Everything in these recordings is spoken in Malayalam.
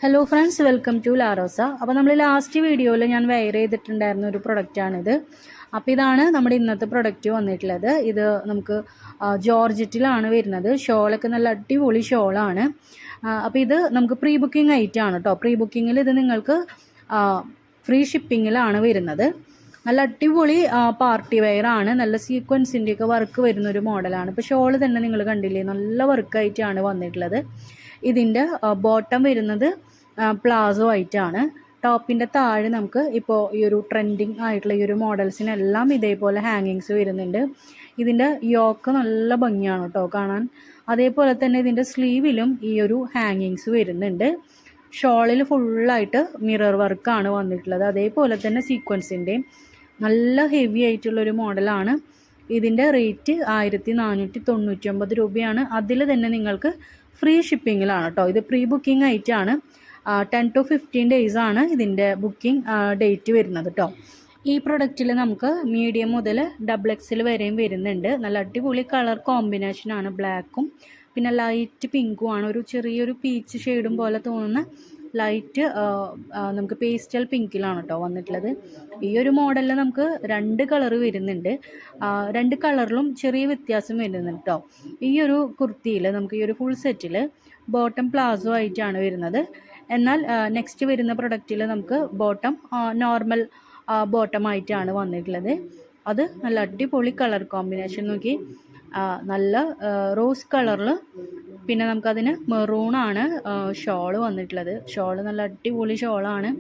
Hello friends, welcome to Larosa. അപ്പോൾ നമ്മൾ ലാസ്റ്റ് വീഡിയോയിൽ ഞാൻ വെയർ ചെയ്തിട്ടുണ്ടായിരുന്ന ഒരു പ്രൊഡക്റ്റാണിത്. അപ്പോൾ ഇതാണ് നമ്മുടെ ഇന്നത്തെ പ്രൊഡക്റ്റ് വന്നിട്ടുള്ളത്. ഇത് നമുക്ക് ജോർജറ്റിലാണ് വരുന്നത്. ഷോളൊക്കെ നല്ല അടിപൊളി ഷോളാണ്. അപ്പോൾ ഇത് നമുക്ക് പ്രീ ബുക്കിംഗ് ഐറ്റമാണ് കേട്ടോ. പ്രീ ബുക്കിങ്ങിൽ ഇത് നിങ്ങൾക്ക് ഫ്രീ ഷിപ്പിങ്ങിലാണ് വരുന്നത്. നല്ല അടിപൊളി പാർട്ടി വെയർ ആണ്. നല്ല സീക്വൻസിൻ്റെയൊക്കെ വർക്ക് വരുന്നൊരു മോഡലാണ്. ഇപ്പോൾ ഷോൾ തന്നെ നിങ്ങൾ കണ്ടില്ലേ, നല്ല വർക്കായിട്ടാണ് വന്നിട്ടുള്ളത്. ഇതിൻ്റെ ബോട്ടം വരുന്നത് പ്ലാസോ ആയിട്ടാണ്. ടോപ്പിൻ്റെ താഴെ നമുക്ക് ഇപ്പോൾ ഈ ഒരു ട്രെൻഡിങ് ആയിട്ടുള്ള ഈ ഒരു മോഡൽസിനെല്ലാം ഇതേപോലെ ഹാങ്ങിങ്സ് വരുന്നുണ്ട്. ഇതിൻ്റെ യോക്ക് നല്ല ഭംഗിയാണ് കേട്ടോ കാണാൻ. അതേപോലെ തന്നെ ഇതിൻ്റെ സ്ലീവിലും ഈ ഒരു ഹാങ്ങിങ്സ് വരുന്നുണ്ട്. ഷോളിൽ ഫുള്ളായിട്ട് മിറർ വർക്കാണ് വന്നിട്ടുള്ളത്. അതേപോലെ തന്നെ സീക്വൻസിൻ്റെയും നല്ല ഹെവി ആയിട്ടുള്ളൊരു മോഡലാണ്. ഇതിൻ്റെ റേറ്റ് 1499 രൂപയാണ്. അതിൽ തന്നെ നിങ്ങൾക്ക് ഫ്രീ ഷിപ്പിങ്ങിലാണ് കേട്ടോ. ഇത് പ്രീ ബുക്കിംഗ് ആയിട്ടാണ്. 10 to 15 days ആണ് ഇതിൻ്റെ ബുക്കിംഗ് ഡേറ്റ് വരുന്നത് കേട്ടോ. ഈ പ്രൊഡക്റ്റിൽ നമുക്ക് മീഡിയം മുതൽ XXL വരെയും വരുന്നുണ്ട്. നല്ല അടിപൊളി കളർ കോമ്പിനേഷനാണ്. ബ്ലാക്കും പിന്നെ ലൈറ്റ് പിങ്കും ആണ്. ഒരു ചെറിയൊരു പീച്ച് ഷെയ്ഡും പോലെ തോന്നുന്ന ലൈറ്റ് നമുക്ക് പേസ്റ്റൽ പിങ്കിലാണ് കേട്ടോ വന്നിട്ടുള്ളത്. ഈ ഒരു മോഡലിൽ നമുക്ക് 2 കളർ വരുന്നുണ്ട്. 2 കളറിലും ചെറിയ വ്യത്യാസം വരുന്നുണ്ട് കേട്ടോ. ഈ ഒരു കുർത്തിയിൽ നമുക്ക് ഈ ഒരു ഫുൾ സെറ്റിൽ ബോട്ടം പ്ലാസോ ആയിട്ടാണ് വരുന്നത്. എന്നാൽ നെക്സ്റ്റ് വരുന്ന പ്രൊഡക്റ്റിൽ നമുക്ക് ബോട്ടം നോർമൽ ബോട്ടം ആയിട്ടാണ് വന്നിട്ടുള്ളത്. അത് നല്ല അടിപൊളി കളർ കോമ്പിനേഷൻ നോക്കി, നല്ല റോസ് കളറിൽ പിന്നെ നമുക്കതിന് മെറൂണാണ് ഷോള് വന്നിട്ടുള്ളത്. ഷോള് നല്ല അടിപൊളി ഷോളാണ്.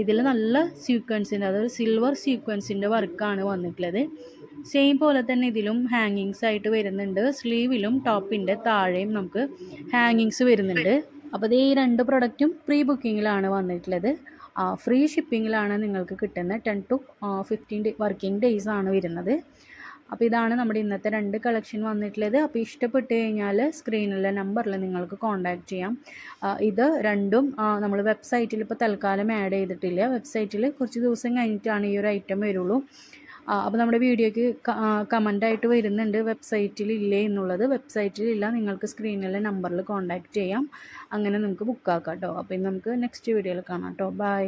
ഇതിൽ നല്ല സീക്വൻസിൻ്റെ, അതൊരു സിൽവർ സീക്വൻസിൻ്റെ വർക്കാണ് വന്നിട്ടുള്ളത്. സെയിം പോലെ തന്നെ ഇതിലും ഹാങ്ങിങ്സ് ആയിട്ട് വരുന്നുണ്ട്. സ്ലീവിലും ടോപ്പിൻ്റെ താഴെയും നമുക്ക് ഹാങ്ങിങ്സ് വരുന്നുണ്ട്. അപ്പോൾ ഇത് ഈ 2 പ്രൊഡക്റ്റും പ്രീ ബുക്കിങ്ങിലാണ് വന്നിട്ടുള്ളത്. ഫ്രീ ഷിപ്പിങ്ങിലാണ് നിങ്ങൾക്ക് കിട്ടുന്നത്. 10 to 15 വർക്കിംഗ് ഡേയ്സ് ആണ് വരുന്നത്. അപ്പോൾ ഇതാണ് നമ്മുടെ ഇന്നത്തെ 2 കളക്ഷൻ വന്നിട്ടുള്ളത്. അപ്പോൾ ഇഷ്ടപ്പെട്ട് കഴിഞ്ഞാൽ സ്ക്രീനിലെ നമ്പറിൽ നിങ്ങൾക്ക് കോൺടാക്റ്റ് ചെയ്യാം. ഇത് രണ്ടും നമ്മൾ വെബ്സൈറ്റിൽ ഇപ്പോൾ തൽക്കാലം ആഡ് ചെയ്തിട്ടില്ല. വെബ്സൈറ്റിൽ കുറച്ച് ദിവസം കഴിഞ്ഞിട്ടാണ് ഈ ഒരു ഐറ്റം വരുള്ളൂ. അപ്പോൾ നമ്മുടെ വീഡിയോയ്ക്ക് കമൻ്റായിട്ട് വരുന്നുണ്ട് വെബ്സൈറ്റിൽ ഇല്ലേ എന്നുള്ളത്. വെബ്സൈറ്റിലില്ല, നിങ്ങൾക്ക് സ്ക്രീനിലെ നമ്പറിൽ കോൺടാക്റ്റ് ചെയ്യാം. അങ്ങനെ നമുക്ക് ബുക്കാക്കാം കേട്ടോ. അപ്പോൾ നമുക്ക് നെക്സ്റ്റ് വീഡിയോയിൽ കാണാം കേട്ടോ. ബൈ.